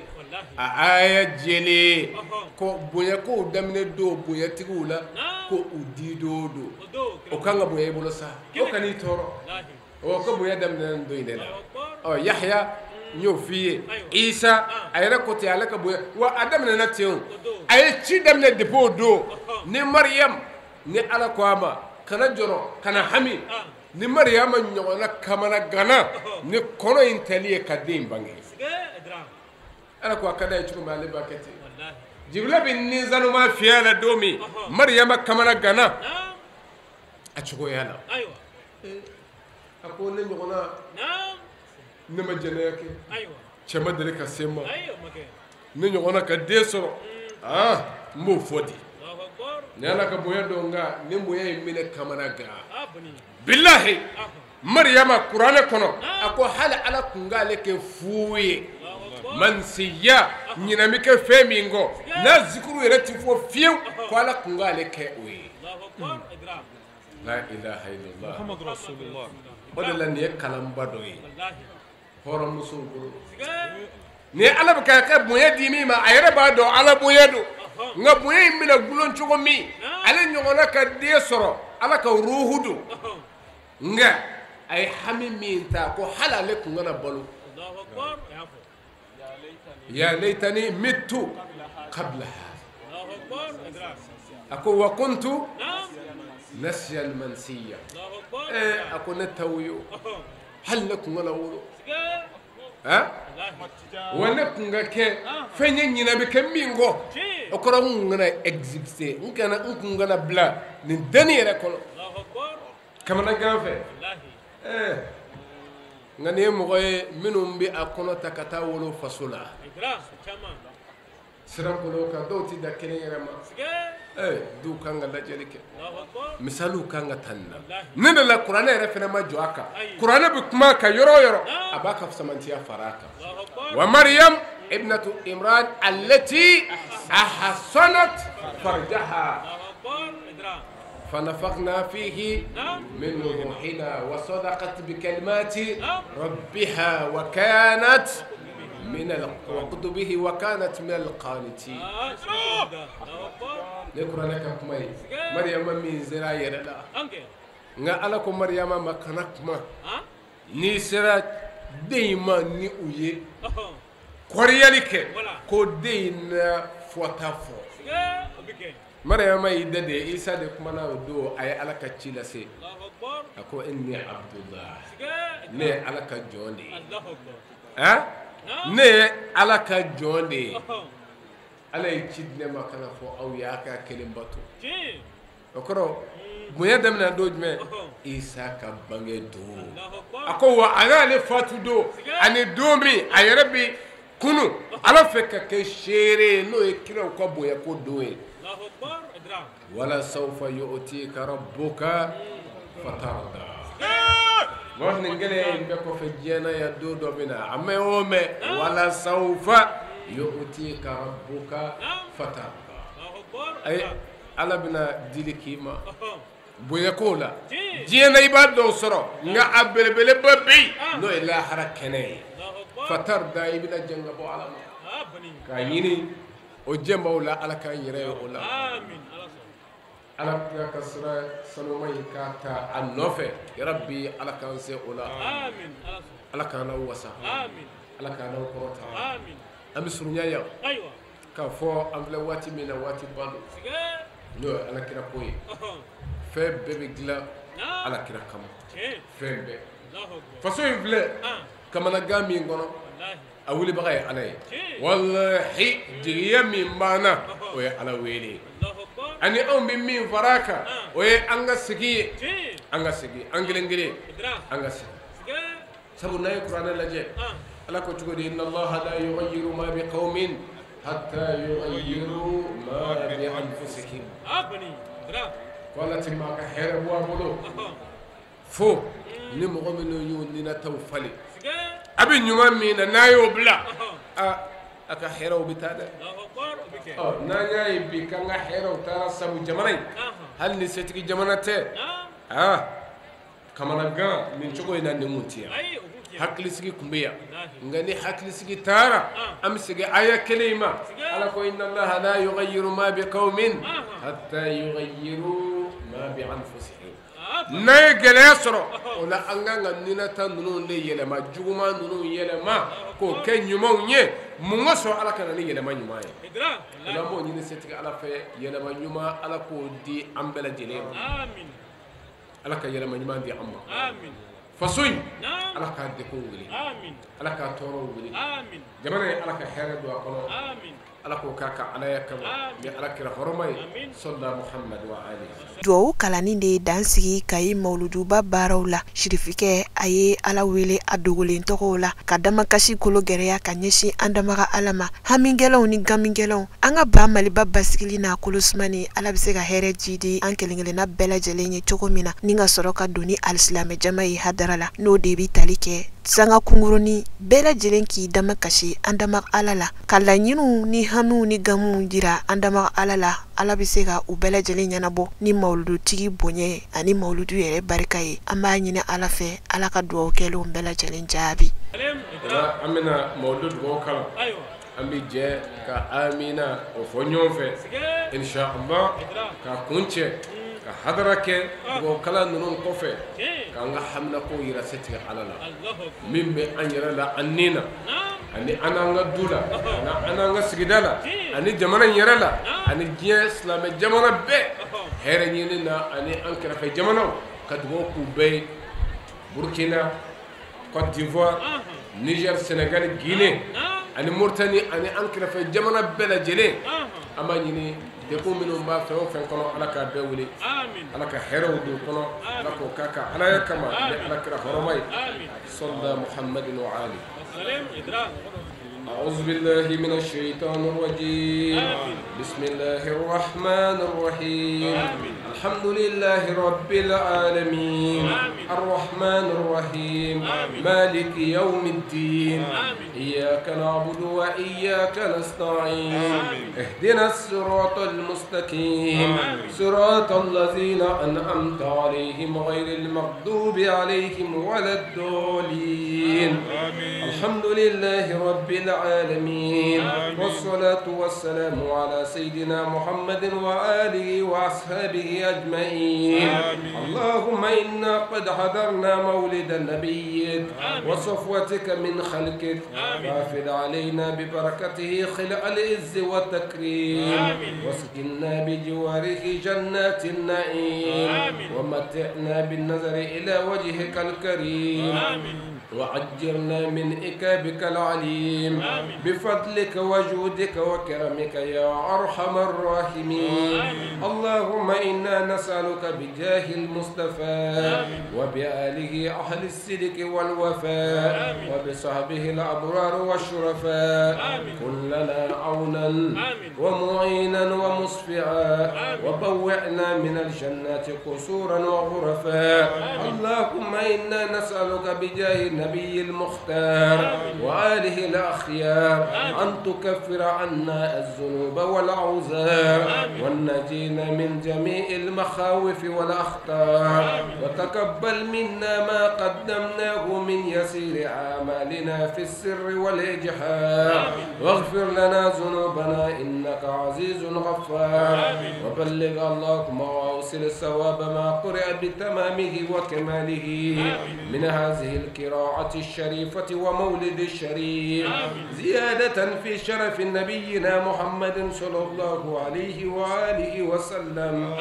آية جلي كو بويا كو دمنا دو بويا تقولا كو أديدو دو وكان بويا يبولا سا وكان يتورو وكو بويا دمنا دوينة أو يحيى نيو فيه عيسى أيرا كوتي على كبويا وأدمنا نتيون أي تشي دمنا دبو دو ني مريم ني على كواما كنا جرو كنا حمي ni maryama nyona kamana gana ni kono inteliye kadim bangi ala ko akada chuko male bakati jibril bin nizanu ma fiala domi maryama kamana gana achuko yana aywa ako ne nyona ne ma jeneke aywa chama dele ka sema aywa make ne nyona ka desoro mbo fodi nana ka boya donga ne moya mine kamana ga billahi maryama qur'ana kono ako hala ala kungale ke fuye mansiya nyina mike femingo na zikuru yerati fo fiu ko ala kungale ke we la ilaha illallah muhammad rasulullah odala ne kalamba doyi horo musuguru ne ala baka ka moya dimi ma ayre ba do ala boya do nga moya mina gulon chugo mi ala nyongona ka de soro ala ka ruhudu nga ay hami minta ko halale ko ngana balu Allahu akbar ya laitani mittu qabla Allahu akbar ako wa kuntu nasya al mansiya ako natawiyo halaku ngana wuro wana kunga ke fenye nyina be kemingo okora ngana existe ngana bla ni daniere kono Allahu akbar kamana ganfe ngane mogoy minum bi akono takata wolo fasula sirankolon kan dɔw ti da kelen yɛrɛ ma du kan ka lajɛli kɛ misaliw kan ka tan na ne de la kuranɛ yɛrɛ fɛnɛ ma jɔ a kan kuranɛ bɛ kuma kan yɔrɔ o yɔrɔ a b'a ka samantiya fara a kan wa Maryam ibnatu Imran allati ahsanat farjaha فنفخنا فيه من روحنا وصدقت بكلمات ربها وكانت وكانت من القانتين نقرأ لك كماي مريم من زرا يرلا nga ala ko Maryama makana kuma ni sera deima ni uye koriyali ke ko deina fotafo Maryama idade Isa de kuma na do ay ala ka ci la se ako inni abdullah ne ala ka jonde ne ala ka jonde ala yi ci ne ma kana fo aw ya ka kelen bato okoro bonya dem na do jme Isa ka bange do ako wa ala le fatu do ani do mi ayrabi kunu ala fe ka ke shere no e kira ko boya ko do e ولا سوف يؤتيك ربك فترضى وحن نقول بكو في الجنة يدود بنا عمي أمي ولا سوف يؤتيك ربك فترضى أي على بنا ديلكيما بويكولا جينا يباد دو سرو نغا عبل بلببي نو إلا حركني فترضى يبنا جنغبو على كايني وجمع ولا على كان يرى ولا آمين على كسر سنومي كاتا النوفة يا ربي على كان سي ولا آمين على كان وسا آمين على كان وقرطا آمين أم سرنيا أيوة كفو أم لواتي من واتي بالو نو على كنا كوي فب بيجلا على كنا كم فب فسوي بلا كما نجامي غنا أولي بغاي علي والله جريا من بانا ويا على ويلي أنا أم بمين فراكا ويا أنغا سكي أنجلنجلي أنغا سكي سبنا القرآن لجأ ألا كتقول إن الله لا يغير ما بقوم حتى يغيروا ما بأنفسهم قالت ما كحير وابلو فو نمغمن يوننا توفلي أبي نيومي نايو بلا أكا حيرو بتادا نايو بكا حيرو ترى سمو جماني هل نسيتك جمانته كما نغا من شكو ينا نموتيا حقلي سيكي كمبيا ngani حقلي سيكي تارا أم سيكي آية كلمة ألكو إن الله لا يغير ما بقوم حتى يغيروا ما بأنفسهم naye gɛlɛya sɔrɔ o la an kan ka ninata ninnu de yɛlɛma juguman ninnu yɛlɛma k'o kɛ ɲumanw ye mun ka sɔrɔ ala ka na ni yɛlɛma ɲuman ye o la an b'o ɲini setigi ala fɛ yɛlɛma ɲuman ala k'o di an bɛɛ lajɛlen ma ala ka yɛlɛma ɲuman di an ma faso in ala k'a degun wuli ala k'a tɔɔrɔ wuli jamana ye ala ka hɛrɛ don a kɔnɔ ala k'o k'a ka alaya kama ni ala kira hɔrɔma ye sɔlila muhammad wa alihi duwawu kalani de dansigi ka ye mawluduba baaraw la shirifikɛ a ye ala wele a dogolen tɔgɔw la ka damakasi kolo gɛrɛya ka ɲɛsin an damaga ala ma hamigɛlaw ni gamigɛlaw an ka ba maliba basigili n'a kolosumani ala bɛ se ka hɛrɛ jidi an kelenkelenna bɛɛ lajɛlen ye cogo min na ni ka sɔrɔ ka don ni alisilamɛ jama ye hadara la n'o de bɛ tali kɛ sanga kunguruni bɛɛ lajɛlen k'i dama kasi an damaga ala la ka laɲiniw ni hamiw ni gamuw jira an damaga ala la ala bɛ se ka u bɛɛ lajɛlen ɲɛnabɔ ni mawludutigi bonya ani mawludu yɛrɛ barika ye an b'a ɲini ala fɛ ala ka duwawu kɛlenw bɛɛ lajɛlen jaabi an bɛna mawludu dugawu kalan an bɛ jɛ ka amina o fɔ ɲɔgɔn fɛ inshallah ka kun cɛ ka hadara kɛ dugawu kalan ninnu kɔfɛ k'an ka hamina ko yira setigi ala la min bɛ an yɛrɛ la an ni na ani an n'an ka du la an n'an ka sigida la ani jamana in yɛrɛ la ani diɲɛ silamɛ jamana bɛɛ hɛrɛ ɲini na ani an kɛrɛfɛ jamanaw ka dugawu k'u bɛɛ ye Burkina Côte d'Ivoire Niger Sénégal Guinée ani Mauritanie ani an kɛrɛfɛ jamana bɛɛ lajɛlen an b'a ɲini dekun minnu b'a fɛn o fɛn kɔnɔ ala k'a bɛɛ wele ala ka hɛrɛw don kɔnɔ ala k'o k'a ka alaya kama ni ala kɛra hɔrɔma ye sɔlila muhammadin wa ali أعوذ بالله من الشيطان الرجيم. بسم الله الرحمن الرحيم. الحمد لله رب العالمين. الرحمن الرحيم. مالك يوم الدين. إياك نعبد وإياك نستعين. اهدنا الصراط المستقيم. صراط الذين أنعمت عليهم غير المغضوب عليهم ولا الضالين. الحمد لله رب العالمين. والصلاة والسلام على سيدنا محمد وآله وأصحابه أجمعين. اللهم إنا قد حضرنا مولد نبيك وصفوتك من خلقك فافد علينا ببركته خلق العز والتكريم واسقنا بجواره جنات النعيم ومتعنا بالنظر إلى وجهك الكريم وعجرنا من إكابك العليم بفضلك وجودك وكرمك يا أرحم الراحمين. اللهم إنا نسألك بجاه المصطفى وبآله أهل الصدق والوفاء وبصحبه الأبرار والشرفاء كن لنا عونا ومعينا ومصفعا وبوئنا من الجنات قصورا وغرفا. اللهم إنا نسألك بجاه النبي المختار وآله الأخيار أن تكفر عنا الذنوب والأوزار والنجينا من جميع المخاوف والأخطار وتقبل منا ما قدمناه من يسير أعمالنا في السر والإجحار واغفر لنا ذنوبنا إنك عزيز غفار وبلغ اللهم وأوصل الثواب ما قرأ بتمامه وكماله من هذه القراءة الشريفة ومولد الشريف زيادة في شرف نبينا محمد صلى الله عليه وآله وسلم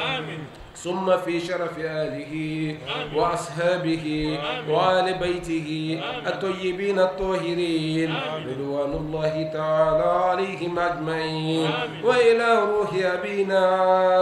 ثم في شرف آله وأصحابه وآل بيته الطيبين الطاهرين رضوان الله تعالى عليهم أجمعين وإلى روح أبينا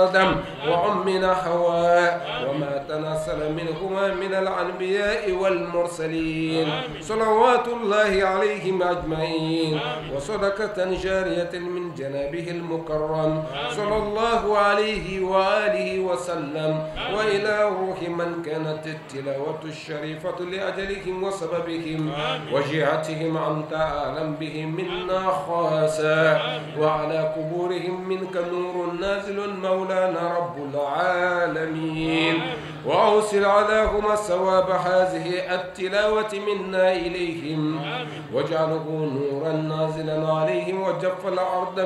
آدم وأمنا حواء وما تناسل منهما من الأنبياء والمرسلين صلوات الله عليهم أجمعين وصدقة جارية من جنابه المكرم صلى الله عليه وآله وسلم وإلى روح من كانت التلاوة الشريفة لأجلهم وسببهم وجهتهم أنت أعلم بهم منا خاصا وعلى قبورهم منك نور نازل مولانا رب العالمين وأوصل عليهما ثواب هذه التلاوة منا إليهم واجعله نورا نازلا عليهم وجف الأرض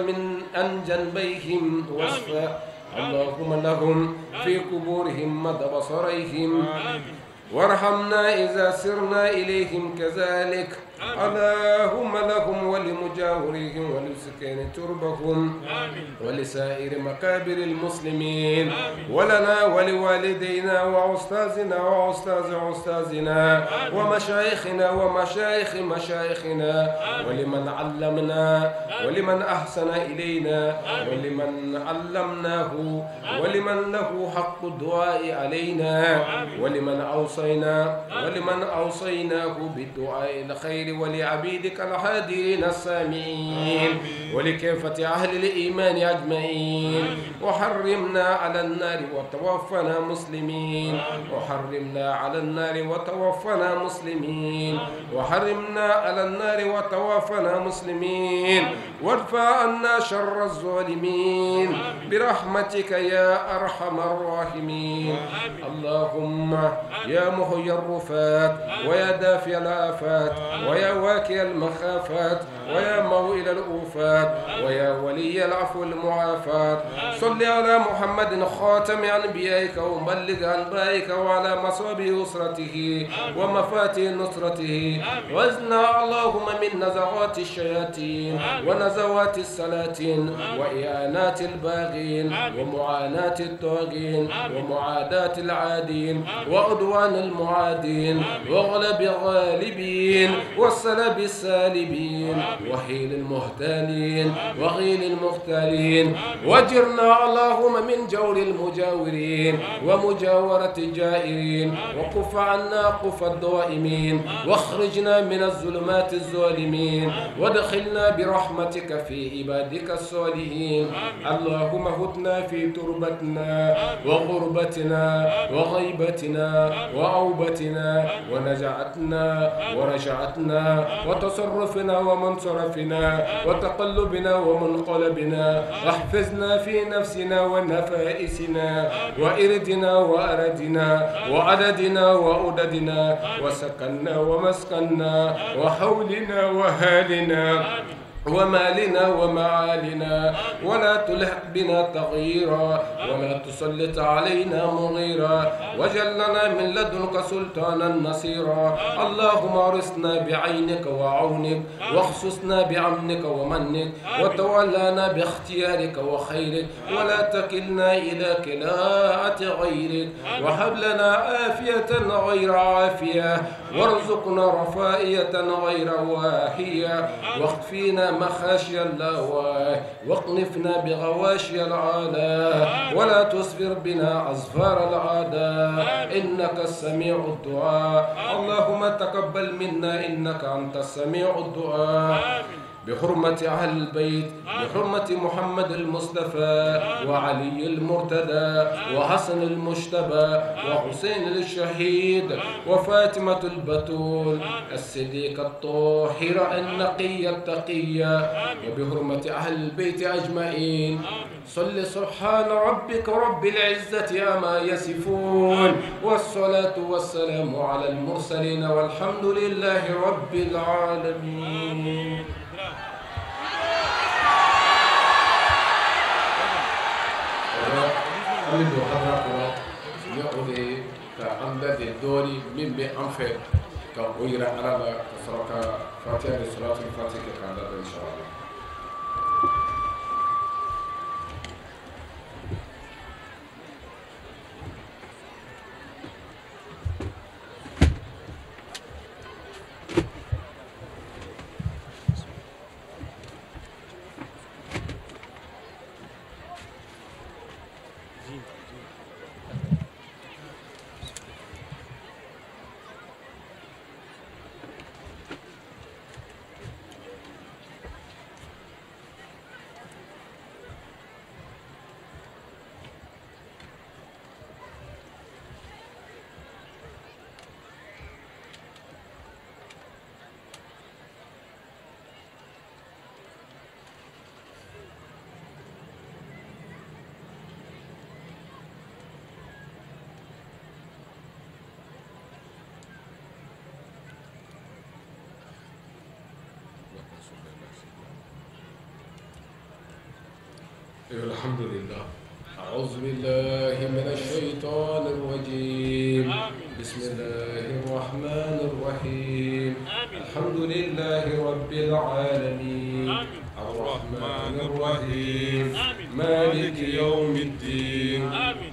عن جنبيهم وصفا اللهم لهم في قبورهم مد بصريهم وارحمنا إذا سرنا إليهم كذلك اللهم لهم ولمجاورهم ولسكان تربهم ولسائر مقابر المسلمين ولنا ولوالدينا وأستاذنا وأستاذ أستاذنا ومشايخنا ومشايخ مشايخنا ولمن علمنا ولمن أحسن إلينا ولمن علمناه ولمن له حق الدعاء علينا ولمن أوصيناه بالدعاء الخير ولعبيدك الحاضرين السامعين ولكافة أهل الإيمان أجمعين وحرمنا على النار وتوفنا مسلمين وحرمنا على النار وتوفنا مسلمين وحرمنا على النار وتوفنا مسلمين وادفع عنا شر الظالمين برحمتك يا أرحم الراحمين. اللهم يا محيي الرفات ويا دافع الآفات ويا واكي المخافات ويا موئل الأوفات ويا ولي العفو المعافات صل على محمد خاتم أنبيائك ومبلغ أنبائك وعلى مصابيح أسرته ومفاتيح نصرته وازنا اللهم من نزغات الشياطين ونزوات السلاطين وإعانات الباغين ومعاناة الطاغين ومعاداة العادين وعدوان المعادين وغلب الغالبين والسلب السالبين وحيل المهتالين وغيل المختالين واجرنا اللهم من جور المجاورين ومجاورة الجائرين وكف عنا قف الدائمين واخرجنا من الظلمات الظالمين وادخلنا برحمتك في عبادك الصالحين اللهم هدنا في تربتنا وغربتنا وغيبتنا وعوبتنا ونجعتنا ورجعتنا وتصرفنا ومنصرفنا وتقلبنا ومنقلبنا واحفظنا في نفسنا ونفائسنا وإردنا وأردنا وعددنا وأددنا وسكننا ومسكننا وحولنا وهالنا ومالنا ومعالنا ولا تلحق بنا تغييرا ولا تسلط علينا مغيرا وجلنا من لدنك سلطانا نصيرا اللهم ارثنا بعينك وعونك واخصصنا بعمنك ومنك وتولانا باختيارك وخيرك ولا تكلنا إلى كلاءة غيرك وهب لنا عافية غير عافية وارزقنا رفائية غير واهية واخفينا مخاشي اللهوى واقنفنا بغواشي العالاء ولا تصفر بنا أظفار العداء إنك السميع الدعاء اللهم تقبل منا إنك أنت السميع الدعاء بحرمة أهل البيت بحرمة محمد المصطفى وعلي المرتدى وحسن المجتبى وحسين الشهيد وفاطمة البتول الصديقة الطاهرة النقية التقية وبحرمة أهل البيت أجمعين صل سبحان ربك رب العزة عما يصفون والصلاة والسلام على المرسلين والحمد لله رب العالمين. Alidu hadrakura ne o de ka an da de dɔɔni min bɛ an fɛ ka o yira Ala la ka sɔrɔ ka Fatiha ni Salatul Fatiha kɛ k'an da don inshallah. الحمد لله. أعوذ بالله من الشيطان الرجيم. بسم الله الرحمن الرحيم. الحمد لله رب العالمين. الرحمن الرحيم. مالك يوم الدين.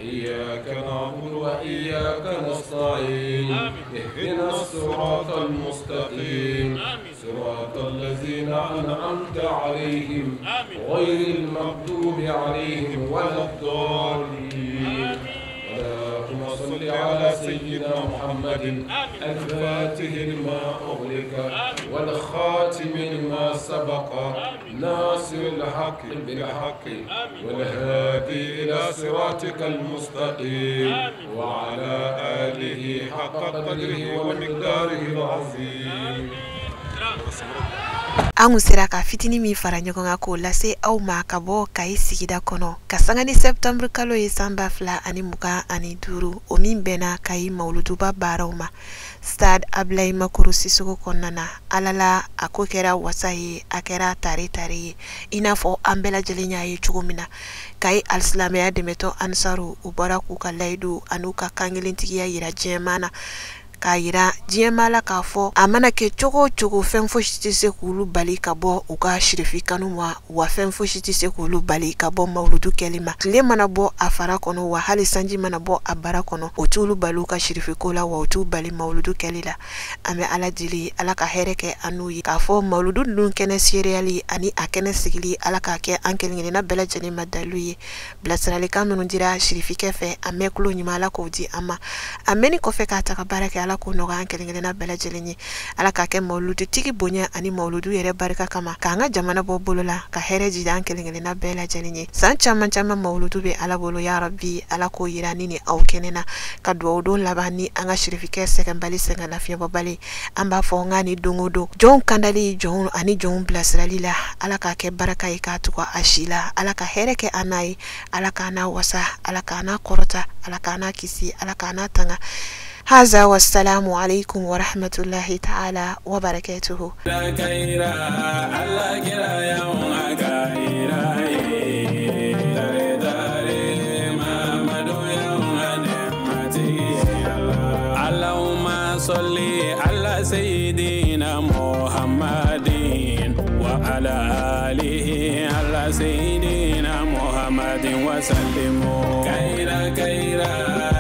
إياك نعبد وإياك نستعين. اهدنا الصراط المستقيم. صراط الذين أنعمت عليهم غير المغضوب عليهم ولا الضالين. اللهم صل على سيدنا محمد الفاتح لما أغلق والخاتم لما سبق ناصر الحق بالحق والهادي إلى صراطك المستقيم وعلى آله حق قدره ومقداره العظيم. Angu sera ka fitini mi fara ɲɔgɔn kan k'o lase aw ma ka bɔ Kayi sigida kɔnɔ ka sanga ni septembre kalo ye san 2025 o min bɛnna Kayi mawuluduba baaraw ma Stade Ablaye Makuru Sisoko kɔnɔna na Ala la a ko kɛra wasa ye a kɛra tare ye i n'a fɔ an bɛɛ lajɛlen y'a ye cogo min na Kayi alisilamɛya dɛmɛtɔ Ansaru u bɔra k'u ka layidu an'u ka kankelentigiya yira diɲɛman na k'a yira diɲɛmaa la k'a fɔ a mana kɛ cogo o cogo fɛn fosi tɛ se k'olu bali ka bɔ u ka shirifi kanu ma wa fɛn fosi tɛ se k'olu bali ka bɔ mawuludu kɛli ma. Tile mana bɔ a fara kɔnɔ wa hali sanji mana bɔ a bara kɔnɔ o t'olu bali u ka shirifi ko la wa o t'u bali mawuludu kɛli la. An bɛ Ala deli Ala ka hɛrɛ kɛ an n'u ye k'a fɔ mawuludu ninnu kɛnɛ seereyali ani a kɛnɛ sigili Ala k'a kɛ an kelenkelenna bɛɛ lajɛlen ma dalu ye. Bilasiralikan minnu dira shirifikɛ fɛ a mɛn kulo ɲuman Ala k'o di an ma. A mɛnni kɔfɛ k'a ta ka baara kɛ Ala k'o nɔgɔya an kelenkelenna bɛɛ lajɛlen ye. Ala k'a kɛ mawuludutigi bonya ani mawuludu yɛrɛ barika kama k'an ka jamana bɔ bolo la ka hɛrɛ jidi an kelenkelenna bɛɛ lajɛlen ye. San caman caman mawuludu bɛ Ala bolo ya Rabbi. Ala k'o yira ni ni aw kɛnɛ na ka duwawu don laban ni an ka shirifikɛ sɛgɛnbali sɛgɛn lafiyɛbɔbali. An b'a fɔ nka ni don o don jɔnw kandali jɔnw ani jɔnw bilasirali la Ala k'a kɛ baraka ye k'a tugu a si la. Ala ka hɛrɛ kɛ an n'a ye. Ala k'an n'a wasa. Ala k'an n'a kɔrɔta. Ala k'an n'a kisi. Ala k'an n'a tanga. هذا والسلام عليكم ورحمة الله تعالى وبركاته. اللهم صل على سيدنا محمد وعلى آله على سيدنا محمد وسلم. كيرا